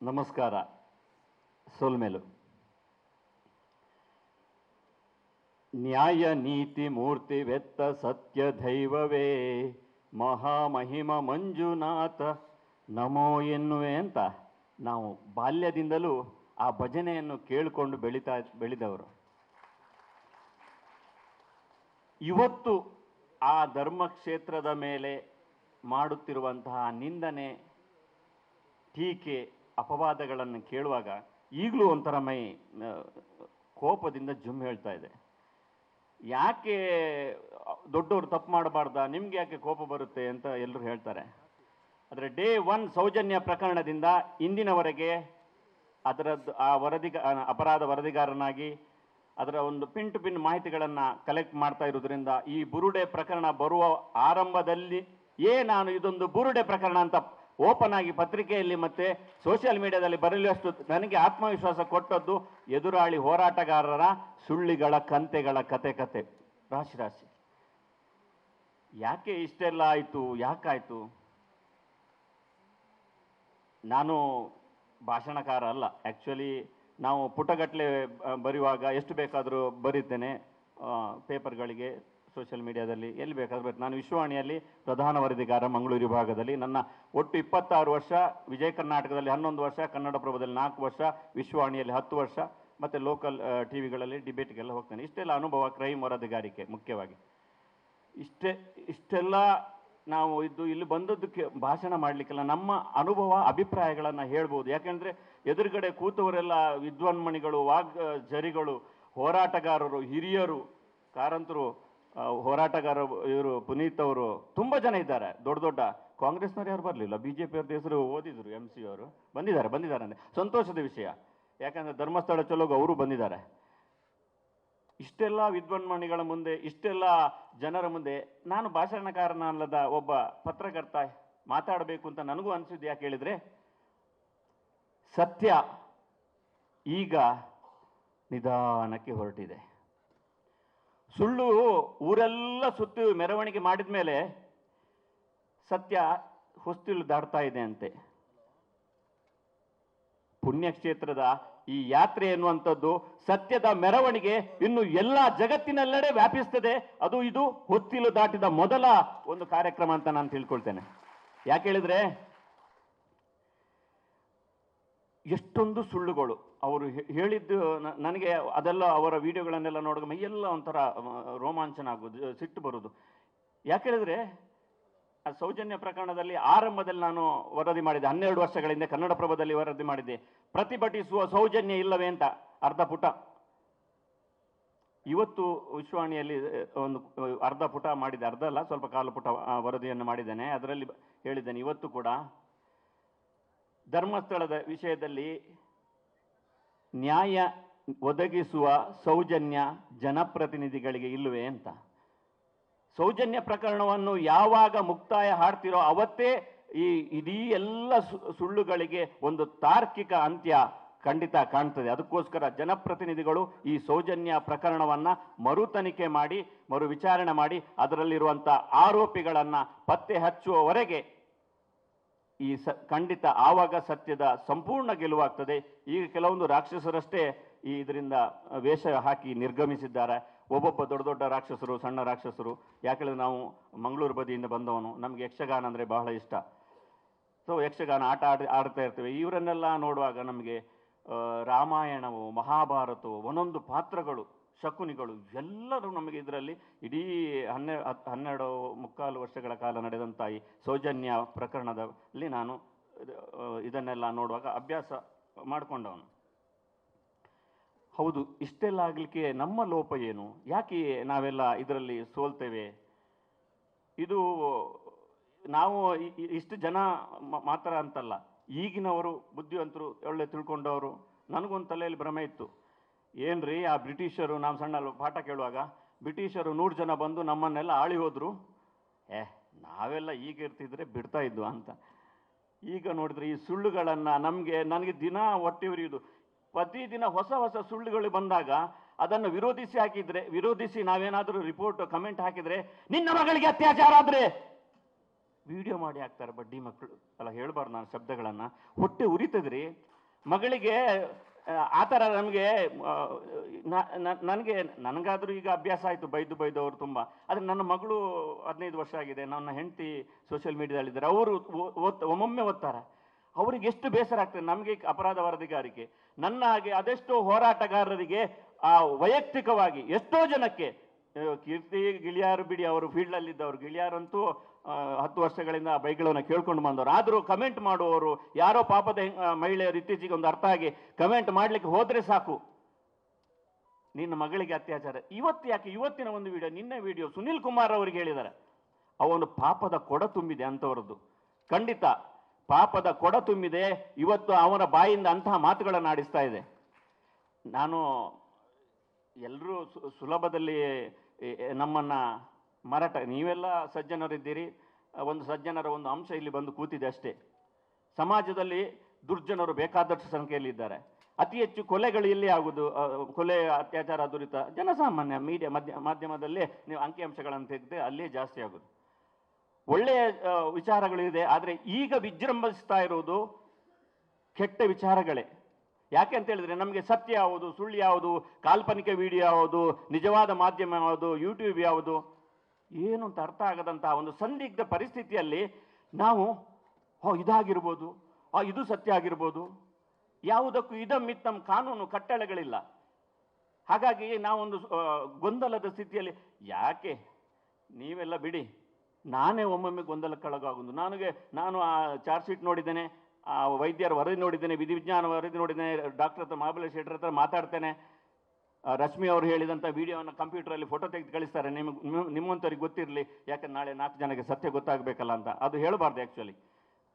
ನಮಸ್ಕಾರ. ಸೋಲ್ಮೇಲು. ನ್ಯಾಯ ನೀತಿ ಮೂರ್ತಿ ವೆತ್ತ ಸತ್ಯ ದೈವವೇ ಮಹಾಮಹಿಮ ಮಂಜುನಾಥ ನಮೋ ಎನ್ನುವೆ ಅಂತ ನಾವು ಬಾಲ್ಯದಿಂದಲೂ ಆ ಭಜನೆಯನ್ನು ಕೇಳಿಕೊಂಡು ಬೆಳೆದವರು. ಇವತ್ತು ಆ ಧರ್ಮಕ್ಷೇತ್ರದ ಮೇಲೆ ಮಾಡುತ್ತಿರುವಂತಹ ನಿಂದನೆ, ಟೀಕೆ, ಅಪವಾದಗಳನ್ನು ಕೇಳುವಾಗ ಈಗಲೂ ಒಂಥರ ಮೈ ಕೋಪದಿಂದ ಜುಮ್ ಹೇಳ್ತಾ ಇದೆ. ಯಾಕೆ ದೊಡ್ಡವರು ತಪ್ಪು ಮಾಡಬಾರ್ದ, ನಿಮ್ಗೆ ಯಾಕೆ ಕೋಪ ಬರುತ್ತೆ ಅಂತ ಎಲ್ಲರೂ ಹೇಳ್ತಾರೆ. ಆದರೆ ಡೇ 1 ಸೌಜನ್ಯ ಪ್ರಕರಣದಿಂದ ಇಂದಿನವರೆಗೆ ಅದರದ್ದು ಅಪರಾಧ ವರದಿಗಾರನಾಗಿ ಅದರ ಒಂದು ಪಿನ್ ಟು ಪಿನ್ ಮಾಹಿತಿಗಳನ್ನು ಕಲೆಕ್ಟ್ ಮಾಡ್ತಾ ಇರೋದ್ರಿಂದ ಈ ಬುರುಡೆ ಪ್ರಕರಣ ಬರುವ ಆರಂಭದಲ್ಲಿ ನಾನು ಇದೊಂದು ಬುರುಡೆ ಪ್ರಕರಣ ಅಂತ ಓಪನ್ ಆಗಿ ಪತ್ರಿಕೆಯಲ್ಲಿ ಮತ್ತೆ ಸೋಷಿಯಲ್ ಮೀಡಿಯಾದಲ್ಲಿ ಬರಲಿಯಷ್ಟು ನನಗೆ ಆತ್ಮವಿಶ್ವಾಸ ಕೊಟ್ಟದ್ದು ಎದುರಾಳಿ ಹೋರಾಟಗಾರರ ಸುಳ್ಳಿಗಳ ಕಂತೆಗಳ ಕತೆ ರಾಶಿ. ಯಾಕೆ ಇಷ್ಟೆಲ್ಲ ಆಯಿತು, ಯಾಕಾಯಿತು? ನಾನು ಭಾಷಣಕಾರ ಅಲ್ಲ. ಆ್ಯಕ್ಚುಲಿ ನಾವು ಪುಟಗಟ್ಟಲೆ ಬರೆಯುವಾಗ ಎಷ್ಟು ಬೇಕಾದರೂ ಬರೀತೇನೆ, ಪೇಪರ್ಗಳಿಗೆ, ಸೋಷಿಯಲ್ ಮೀಡಿಯಾದಲ್ಲಿ, ಎಲ್ಲಿ ಬೇಕಾದ್ರೂ ಬರುತ್ತೆ. ನಾನು ವಿಶ್ವವಾಣಿಯಲ್ಲಿ ಪ್ರಧಾನ ವರದಿಗಾರ ಮಂಗಳೂರು ವಿಭಾಗದಲ್ಲಿ. ನನ್ನ ಒಟ್ಟು 26 ವರ್ಷ, ವಿಜಯ ಕರ್ನಾಟಕದಲ್ಲಿ 11 ವರ್ಷ, ಕನ್ನಡಪ್ರಭದಲ್ಲಿ 4 ವರ್ಷ, ವಿಶ್ವವಾಣಿಯಲ್ಲಿ 10 ವರ್ಷ, ಮತ್ತು ಲೋಕಲ್ ಟಿವಿಗಳಲ್ಲಿ ಡಿಬೇಟ್ಗೆಲ್ಲ ಹೋಗ್ತೇನೆ. ಇಷ್ಟೆಲ್ಲ ಅನುಭವ ಕ್ರೈಮ್ ವರದಿಗಾರಿಕೆ ಮುಖ್ಯವಾಗಿ. ಇಷ್ಟೆಲ್ಲ ನಾವು ಇಲ್ಲಿ ಬಂದದ್ದಕ್ಕೆ ಭಾಷಣ ಮಾಡಲಿಕ್ಕೆಲ್ಲ ನಮ್ಮ ಅನುಭವ ಅಭಿಪ್ರಾಯಗಳನ್ನು ಹೇಳ್ಬೋದು. ಯಾಕೆಂದರೆ ಎದುರುಗಡೆ ಕೂತವರೆಲ್ಲ ವಿದ್ವಾನ್ಮಣಿಗಳು, ಜರಿಗಳು, ಹೋರಾಟಗಾರರು, ಹಿರಿಯರು, ಕಾರಂತರು, ಹೋರಾಟಗಾರರು, ಇವರು ಪುನೀತ್ ಅವರು, ತುಂಬ ಜನ ಇದ್ದಾರೆ. ದೊಡ್ಡ ಕಾಂಗ್ರೆಸ್ನವ್ರು ಯಾರು ಬರಲಿಲ್ಲ, BJP ಅವ್ರದ್ದು ಹೆಸರು ಓದಿದ್ರು, MC ಅವರು ಬಂದಿದ್ದಾರೆ ಅಂದರೆ ಸಂತೋಷದ ವಿಷಯ. ಯಾಕಂದರೆ ಧರ್ಮಸ್ಥಳ ಚಲೋಗ ಅವರು ಬಂದಿದ್ದಾರೆ. ಇಷ್ಟೆಲ್ಲ ವಿದ್ವಾನ್ಮಣಿಗಳ ಮುಂದೆ, ಇಷ್ಟೆಲ್ಲ ಜನರ ಮುಂದೆ ನಾನು ಭಾಷಣಕಾರನಲ್ಲದ ಒಬ್ಬ ಪತ್ರಕರ್ತ ಮಾತಾಡಬೇಕು ಅಂತ ನನಗೂ ಅನಿಸಿದ್ದು. ಯಾಕೆ ಹೇಳಿದರೆ, ಸತ್ಯ ಈಗ ನಿಧಾನಕ್ಕೆ ಹೊರಟಿದೆ. ಸುಳ್ಳು ಊರೆಲ್ಲ ಸುತ್ತಿ ಮೆರವಣಿಗೆ ಮಾಡಿದ ಮೇಲೆ ಸತ್ಯ ಹೊಸ್ತಿಲು ದಾಟ್ತಾ ಇದೆ ಅಂತೆ. ಪುಣ್ಯಕ್ಷೇತ್ರದ ಈ ಯಾತ್ರೆ ಎನ್ನುವಂಥದ್ದು ಸತ್ಯದ ಮೆರವಣಿಗೆ ಇನ್ನು ಎಲ್ಲ ಜಗತ್ತಿನೆಲ್ಲೆಡೆ ವ್ಯಾಪಿಸ್ತದೆ. ಇದು ಹೊಸ್ತಿಲು ದಾಟಿದ ಮೊದಲ ಒಂದು ಕಾರ್ಯಕ್ರಮ ಅಂತ ನಾನು ತಿಳ್ಕೊಳ್ತೇನೆ. ಯಾಕೆ ಹೇಳಿದ್ರೆ, ಎಷ್ಟೊಂದು ಸುಳ್ಳುಗಳು ಅವರು ಹೇಳಿದ್ದು ನನಗೆ ಅದೆಲ್ಲ ಅವರ ವಿಡಿಯೋಗಳನ್ನೆಲ್ಲ ನೋಡುವಾಗ ಮೈಯೆಲ್ಲ ಒಂಥರ ರೋಮಾಂಚನ ಆಗೋದು, ಸಿಟ್ಟು ಬರೋದು. ಯಾಕೆ ಹೇಳಿದ್ರೆ, ಆ ಸೌಜನ್ಯ ಪ್ರಕರಣದಲ್ಲಿ ಆರಂಭದಲ್ಲಿ ನಾನು ವರದಿ ಮಾಡಿದ್ದೆ, 12 ವರ್ಷಗಳಿಂದ ಕನ್ನಡಪ್ರಭದಲ್ಲಿ ವರದಿ ಮಾಡಿದ್ದೆ. ಪ್ರತಿಭಟಿಸುವ ಸೌಜನ್ಯ ಇಲ್ಲವೇ ಅಂತ ಅರ್ಧ ಪುಟ. ಇವತ್ತು ವಿಶ್ವವಾಣಿಯಲ್ಲಿ ಒಂದು ಅರ್ಧ ಪುಟ ಮಾಡಿದೆ, ಅರ್ಧ ಅಲ್ಲ, ಸ್ವಲ್ಪ ಕಾಲು ಪುಟ ವರದಿಯನ್ನು ಮಾಡಿದ್ದೇನೆ. ಅದರಲ್ಲಿ ಹೇಳಿದ್ದೇನೆ, ಇವತ್ತು ಕೂಡ ಧರ್ಮಸ್ಥಳದ ವಿಷಯದಲ್ಲಿ ನ್ಯಾಯ ಒದಗಿಸುವ ಸೌಜನ್ಯ ಜನಪ್ರತಿನಿಧಿಗಳಿಗೆ ಇಲ್ಲವೇ ಅಂತ. ಸೌಜನ್ಯ ಪ್ರಕರಣವನ್ನು ಯಾವಾಗ ಮುಕ್ತಾಯ ಹಾಡ್ತಿರೋ ಅವತ್ತೇ ಈ ಇಡೀ ಎಲ್ಲ ಸುಳ್ಳುಗಳಿಗೆ ಒಂದು ತಾರ್ಕಿಕ ಅಂತ್ಯ ಖಂಡಿತ ಕಾಣ್ತದೆ. ಅದಕ್ಕೋಸ್ಕರ ಜನಪ್ರತಿನಿಧಿಗಳು ಈ ಸೌಜನ್ಯ ಪ್ರಕರಣವನ್ನು ಮರು ತನಿಖೆ ಮಾಡಿ, ಮರು ವಿಚಾರಣೆ ಮಾಡಿ, ಅದರಲ್ಲಿರುವಂಥ ಆರೋಪಿಗಳನ್ನು ಪತ್ತೆ ಹಚ್ಚುವವರೆಗೆ ಖಂಡಿತ ಆವಾಗ ಸತ್ಯದ ಸಂಪೂರ್ಣ ಗೆಲುವಾಗ್ತದೆ. ಈಗ ಕೆಲವೊಂದು ರಾಕ್ಷಸರಷ್ಟೇ ಇದರಿಂದ ವೇಷ ಹಾಕಿ ನಿರ್ಗಮಿಸಿದ್ದಾರೆ. ಒಬ್ಬೊಬ್ಬ ದೊಡ್ಡ ರಾಕ್ಷಸರು, ಸಣ್ಣ ರಾಕ್ಷಸರು. ಯಾಕೆಂದರೆ ನಾವು ಮಂಗಳೂರು ಬದಿಯಿಂದ ಬಂದವನು, ನಮಗೆ ಯಕ್ಷಗಾನ ಅಂದರೆ ಬಹಳ ಇಷ್ಟ. ಸೊ ಯಕ್ಷಗಾನ ಆಡ್ತಾ ಇರ್ತೇವೆ. ಇವರನ್ನೆಲ್ಲ ನೋಡುವಾಗ ನಮಗೆ ರಾಮಾಯಣವು, ಮಹಾಭಾರತವು, ಒಂದೊಂದು ಪಾತ್ರಗಳು, ಶಕುನಿಗಳು ಎಲ್ಲರೂ ನಮಗೆ ಇದರಲ್ಲಿ ಇಡೀ 12 ವರ್ಷಗಳ ಕಾಲ ನಡೆದಂಥ ಈ ಸೌಜನ್ಯ ಪ್ರಕರಣದಲ್ಲಿ ನಾನು ಇದನ್ನೆಲ್ಲ ನೋಡುವಾಗ ಅಭ್ಯಾಸ ಮಾಡಿಕೊಂಡವನು. ಹೌದು, ಇಷ್ಟೆಲ್ಲ ಆಗಲಿಕ್ಕೆ ನಮ್ಮ ಲೋಪ ಏನು? ಯಾಕೆ ನಾವೆಲ್ಲ ಇದರಲ್ಲಿ ಸೋಲ್ತೇವೆ? ಇದು ನಾವು ಇಷ್ಟು ಜನ ಮಾತ್ರ ಅಂತಲ್ಲ, ಈಗಿನವರು ಬುದ್ಧಿವಂತರು, ಒಳ್ಳೆ ತಿಳ್ಕೊಂಡವರು. ನನಗೊಂದು ತಲೆಯಲ್ಲಿ ಭ್ರಮೆ ಇತ್ತು, ಏನ್ರಿ ಆ ಬ್ರಿಟಿಷರು, ನಾವು ಸಣ್ಣ ಪಾಠ ಕೇಳುವಾಗ ಬ್ರಿಟಿಷರು 100 ಜನ ಬಂದು ನಮ್ಮನ್ನೆಲ್ಲ ಆಳಿ ಹೋದ್ರು, ನಾವೆಲ್ಲ ಈಗ ಇರ್ತಿದ್ರೆ ಬಿಡ್ತಾ ಇದ್ವು ಅಂತ. ಈಗ ನೋಡಿದ್ರೆ ಈ ಸುಳ್ಳುಗಳನ್ನು ನನಗೆ ದಿನ ಹೊಟ್ಟೆ ಉರಿಯುವುದು. ಪ್ರತಿದಿನ ಹೊಸ ಸುಳ್ಳುಗಳು ಬಂದಾಗ ಅದನ್ನು ವಿರೋಧಿಸಿ ನಾವೇನಾದರೂ ರಿಪೋರ್ಟ್ ಕಮೆಂಟ್ ಹಾಕಿದರೆ, ನಿನ್ನ ಮಗಳಿಗೆ ಅತ್ಯಾಚಾರ ಆದರೆ ವಿಡಿಯೋ ಮಾಡಿ ಹಾಕ್ತಾರೆ ಬಡ್ಡಿ ಮಕ್ಕಳು. ಅಲ್ಲ, ಹೇಳ್ಬಾರ್ದು ನಾನು ಶಬ್ದಗಳನ್ನು, ಹೊಟ್ಟೆ ಉರಿತದ್ರಿ. ಮಗಳಿಗೆ ಆ ಥರ ನಮಗೆ ನನಗಾದರೂ ಈಗ ಅಭ್ಯಾಸ ಆಯಿತು ಬೈದು ಅವರು ತುಂಬ. ಆದರೆ ನನ್ನ ಮಗಳು 15 ವರ್ಷ ಆಗಿದೆ, ನನ್ನ ಹೆಂಡತಿ ಸೋಷಿಯಲ್ ಮೀಡಿಯಾದಲ್ಲಿದ್ದಾರೆ, ಅವರು ಒಮ್ಮೊಮ್ಮೆ ಓದ್ತಾರೆ. ಅವರಿಗೆ ಎಷ್ಟು ಬೇಸರ ಆಗ್ತದೆ. ನಮಗೆ ಅಪರಾಧ ವರದಿಗಾರಿಕೆ, ನನ್ನ ಹಾಗೆ ಅದೆಷ್ಟೋ ಹೋರಾಟಗಾರರಿಗೆ ವೈಯಕ್ತಿಕವಾಗಿ ಎಷ್ಟೋ ಜನಕ್ಕೆ, ಕೀರ್ತಿ ಗಿಳಿಯಾರು ಬಿಡಿ, ಅವರು ಫೀಲ್ಡಲ್ಲಿದ್ದವರು, ಗಿಳಿಯಾರಂತೂ 10 ವರ್ಷಗಳಿಂದ ಬೈಗಳನ್ನು ಕೇಳ್ಕೊಂಡು ಬಂದವರು. ಆದರೂ ಕಮೆಂಟ್ ಮಾಡುವವರು ಯಾರೋ ಪಾಪದ ಮಹಿಳೆಯರು ಇತ್ತೀಚೆಗೆ ಒಂದು ಅರ್ಥ ಆಗಿ ಕಮೆಂಟ್ ಮಾಡಲಿಕ್ಕೆ ಹೋದರೆ ಸಾಕು, ನಿನ್ನ ಮಗಳಿಗೆ ಅತ್ಯಾಚಾರ. ಇವತ್ತಿನ ಒಂದು ವಿಡಿಯೋ, ನಿನ್ನೆ ವಿಡಿಯೋ ಸುನಿಲ್ ಕುಮಾರ್ ಅವರಿಗೆ ಹೇಳಿದ್ದಾರೆ, ಅವನು ಪಾಪದ ಕೊಡ ತುಂಬಿದೆ ಅಂಥವರದ್ದು. ಖಂಡಿತ ಪಾಪದ ಕೊಡ ತುಂಬಿದೆ. ಇವತ್ತು ಅವನ ಬಾಯಿಂದ ಅಂತಹ ಮಾತುಗಳನ್ನು ಆಡಿಸ್ತಾ ಇದೆ. ನಾನು ಎಲ್ಲರೂ ಸುಲಭದಲ್ಲಿ ನಮ್ಮನ್ನು ಮಾರಾಟ, ನೀವೆಲ್ಲ ಸಜ್ಜನರಿದ್ದೀರಿ, ಒಂದು ಸಜ್ಜನರ ಒಂದು ಅಂಶ ಇಲ್ಲಿ ಬಂದು ಕೂತಿದೆ ಅಷ್ಟೇ. ಸಮಾಜದಲ್ಲಿ ದುರ್ಜನರು ಬೇಕಾದಷ್ಟು ಸಂಖ್ಯೆಯಲ್ಲಿದ್ದಾರೆ. ಅತಿ ಹೆಚ್ಚು ಕೊಲೆಗಳು ಎಲ್ಲಿ ಆಗುವುದು, ಕೊಲೆ, ಅತ್ಯಾಚಾರ, ದುರಿತ ಜನಸಾಮಾನ್ಯ ಮಾಧ್ಯಮದಲ್ಲೇ ನೀವು ಅಂಕಿಅಂಶಗಳನ್ನು ತೆಗೆದ್ರೆ ಅಲ್ಲೇ ಜಾಸ್ತಿ ಆಗೋದು. ಒಳ್ಳೆಯ ವಿಚಾರಗಳು ಇದೆ, ಆದರೆ ಈಗ ವಿಜೃಂಭಿಸ್ತಾ ಇರುವುದು ಕೆಟ್ಟ ವಿಚಾರಗಳೇ. ಯಾಕೆ ಅಂತ ಹೇಳಿದ್ರೆ ನಮಗೆ ಸತ್ಯ ಯಾವುದು, ಸುಳ್ಳು ಯಾವುದು, ಕಾಲ್ಪನಿಕ ವಿಡಿಯೋ ಯಾವುದು, ನಿಜವಾದ ಮಾಧ್ಯಮ ಯಾವುದು, ಯೂಟ್ಯೂಬ್ ಯಾವುದು ಏನು ಅಂತ ಅರ್ಥ ಆಗದಂತಹ ಒಂದು ಸಂದಿಗ್ಧ ಪರಿಸ್ಥಿತಿಯಲ್ಲಿ ನಾವು ಇದಾಗಿರ್ಬೋದು, ಇದು ಸತ್ಯ ಆಗಿರ್ಬೋದು, ಯಾವುದಕ್ಕೂ ಇದಮ್ಮಿತ್ತಂ ಕಾನೂನು ಕಟ್ಟಳೆಗಳಿಲ್ಲ. ಹಾಗಾಗಿ ನಾವೊಂದು ಗೊಂದಲದ ಸ್ಥಿತಿಯಲ್ಲಿ, ಯಾಕೆ ನೀವೆಲ್ಲ ಬಿಡಿ, ನಾನೇ ಒಮ್ಮೊಮ್ಮೆ ಗೊಂದಲಕ್ಕೊಳಗಾಗುವುದು. ನಾನು ಆ ಚಾರ್ಜ್ ಶೀಟ್ ನೋಡಿದ್ದೇನೆ, ಆ ವೈದ್ಯರ ವರದಿ ನೋಡಿದ್ದೇನೆ, ವಿಧಿವಿಜ್ಞಾನ ವರದಿ ನೋಡಿದ್ದೇನೆ, ಡಾಕ್ಟರ್ ಹತ್ರ ಮಹಾಬಲೇಶ್ ಶೆಟ್ಟರ್ ಹತ್ರ ಮಾತಾಡ್ತೇನೆ. ರಶ್ಮಿ ಅವರು ಹೇಳಿದಂಥ ವಿಡಿಯೋವನ್ನು ಕಂಪ್ಯೂಟರಲ್ಲಿ ಫೋಟೋ ತೆಗೆದು ಕಳಿಸ್ತಾರೆ. ನಿಮ್ಮಂಥವ್ರಿಗೆ ಗೊತ್ತಿರಲಿ, ಯಾಕಂದ್ರೆ ನಾಳೆ 4 ಜನಕ್ಕೆ ಸತ್ಯ ಗೊತ್ತಾಗಬೇಕಲ್ಲ ಅಂತ. ಅದು ಹೇಳಬಾರ್ದು ಆ್ಯಕ್ಚುಲಿ.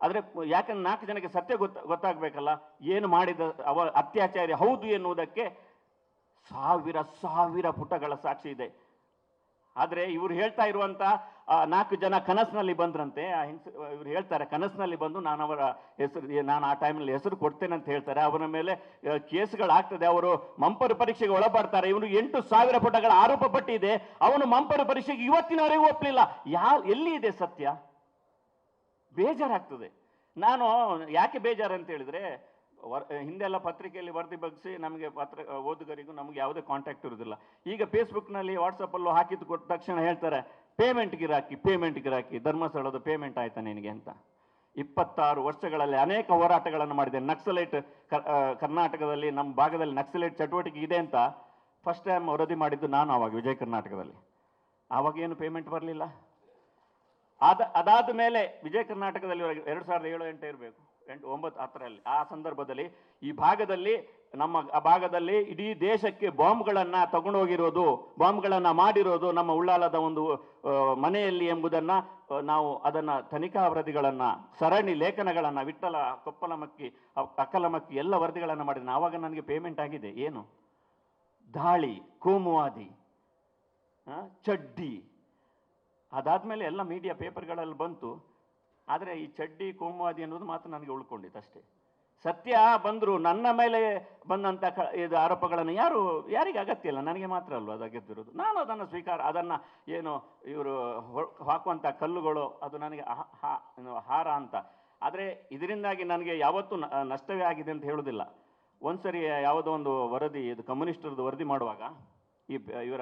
ಆದರೆ ಯಾಕಂದ್ರೆ 4 ಜನಕ್ಕೆ ಸತ್ಯ ಗೊತ್ತಾಗಬೇಕಲ್ಲ, ಏನು ಮಾಡಿದ ಅತ್ಯಾಚಾರಿ ಹೌದು ಎನ್ನುವುದಕ್ಕೆ ಸಾವಿರ ಪುಟಗಳ ಸಾಕ್ಷಿ ಇದೆ. ಆದರೆ ಇವರು ಹೇಳ್ತಾ ಇರುವಂಥ 4 ಜನ ಕನಸಿನಲ್ಲಿ ಬಂದ್ರಂತೆ. ಇವರು ಹೇಳ್ತಾರೆ, ಕನಸಿನಲ್ಲಿ ಬಂದು ನಾನು ಆ ಟೈಮ್ನಲ್ಲಿ ಹೆಸರು ಕೊಡ್ತೇನೆ ಅಂತ ಹೇಳ್ತಾರೆ. ಅವರ ಮೇಲೆ ಕೇಸ್ಗಳಾಗ್ತದೆ, ಅವರು ಮಂಪರು ಪರೀಕ್ಷೆಗೆ ಒಳಪಡ್ತಾರೆ. ಇವನು 8,000 ಪುಟಗಳ ಆರೋಪ ಪಟ್ಟಿದೆ. ಅವನು ಮಂಪರು ಪರೀಕ್ಷೆಗೆ ಇವತ್ತಿನವರೆಗೂ ಒಪ್ಪಲಿಲ್ಲ. ಎಲ್ಲಿ ಇದೆ ಸತ್ಯ? ಬೇಜಾರಾಗ್ತದೆ. ನಾನು ಯಾಕೆ ಬೇಜಾರು ಅಂತ ಹೇಳಿದ್ರೆ, ಹಿಂದೆಲ್ಲ ಪತ್ರಿಕೆಯಲ್ಲಿ ವರದಿ ಬಗ್ಗಿಸಿ ನಮಗೆ ಓದುಗರಿಗೂ ನಮಗೆ ಯಾವುದೇ ಕಾಂಟ್ಯಾಕ್ಟ್ ಇರೋದಿಲ್ಲ. ಈಗ ಫೇಸ್ಬುಕ್ನಲ್ಲಿ, ವಾಟ್ಸಪ್ಪಲ್ಲೂ ಹಾಕಿದ್ದು ಕೊಟ್ಟ ತಕ್ಷಣ ಹೇಳ್ತಾರೆ, ಪೇಮೆಂಟ್ ಗಿರಾಕಿ ಧರ್ಮಸ್ಥಳದ ಪೇಮೆಂಟ್ ಆಯ್ತಾ ನಿನಗೆ ಅಂತ. 26 ವರ್ಷಗಳಲ್ಲಿ ಅನೇಕ ಹೋರಾಟಗಳನ್ನು ಮಾಡಿದೆ. ನಕ್ಸಲೈಟ್ ಕರ್ನಾಟಕದಲ್ಲಿ, ನಮ್ಮ ಭಾಗದಲ್ಲಿ ನಕ್ಸಲೈಟ್ ಚಟುವಟಿಕೆ ಇದೆ ಅಂತ ಫಸ್ಟ್ ಟೈಮ್ ವರದಿ ಮಾಡಿದ್ದು ನಾನು ಆವಾಗ ವಿಜಯ ಕರ್ನಾಟಕದಲ್ಲಿ. ಆವಾಗ ಏನು ಪೇಮೆಂಟ್ ಬರಲಿಲ್ಲ. ಅದಾದ ಮೇಲೆ ವಿಜಯ ಕರ್ನಾಟಕದಲ್ಲಿ 2007-8 ಇರಬೇಕು, 8-9 ಹತ್ತರಲ್ಲಿ, ಆ ಸಂದರ್ಭದಲ್ಲಿ ಈ ಭಾಗದಲ್ಲಿ, ನಮ್ಮ ಭಾಗದಲ್ಲಿ ಇಡೀ ದೇಶಕ್ಕೆ ಬಾಂಬ್ಗಳನ್ನು ತಗೊಂಡೋಗಿರೋದು, ಬಾಂಬ್ಗಳನ್ನು ಮಾಡಿರೋದು ನಮ್ಮ ಉಳ್ಳಾಲದ ಒಂದು ಮನೆಯಲ್ಲಿ ಎಂಬುದನ್ನು ನಾವು ಅದನ್ನು ತನಿಖಾ ವರದಿಗಳನ್ನು, ಸರಣಿ ಲೇಖನಗಳನ್ನು, ವಿಠ್ಠಲ, ಕೊಪ್ಪಲಮಕ್ಕಿ, ಅಕ್ಕಲಮಕ್ಕಿ ಎಲ್ಲ ವರದಿಗಳನ್ನು ಮಾಡಿದ್ದೇನೆ. ಆವಾಗ ನನಗೆ ಪೇಮೆಂಟ್ ಆಗಿದೆ. ಏನು ದಾಳಿ, ಕೋಮುವಾದಿ, ಚಡ್ಡಿ, ಅದಾದಮೇಲೆ ಎಲ್ಲ ಮೀಡಿಯಾ ಪೇಪರ್ಗಳಲ್ಲಿ ಬಂತು. ಆದರೆ ಈ ಚಡ್ಡಿ, ಕೋಮುವಾದಿ ಅನ್ನೋದು ಮಾತ್ರ ನನಗೆ ಉಳ್ಕೊಂಡಿತ್ತು ಅಷ್ಟೇ. ಸತ್ಯ ಬಂದರು, ನನ್ನ ಮೇಲೆ ಬಂದಂಥ ಇದು ಆರೋಪಗಳನ್ನು ಯಾರಿಗೆ ಅಗತ್ಯ ಇಲ್ಲ, ನನಗೆ ಮಾತ್ರ ಅಲ್ವ ಅದು ಅಗತ್ಯವಿರೋದು. ನಾನು ಅದನ್ನು ಅದನ್ನು ಏನು ಇವರು ಹಾಕುವಂಥ ಕಲ್ಲುಗಳು, ಅದು ನನಗೆ ಹಾರ ಅಂತ. ಆದರೆ ಇದರಿಂದಾಗಿ ನನಗೆ ಯಾವತ್ತೂ ನಷ್ಟವೇ ಆಗಿದೆ ಅಂತ ಹೇಳೋದಿಲ್ಲ. ಒಂದ್ಸರಿ ಯಾವುದೋ ಒಂದು ವರದಿ, ಇದು ಕಮ್ಯುನಿಸ್ಟರದ್ದು ವರದಿ ಮಾಡುವಾಗ, ಇವರ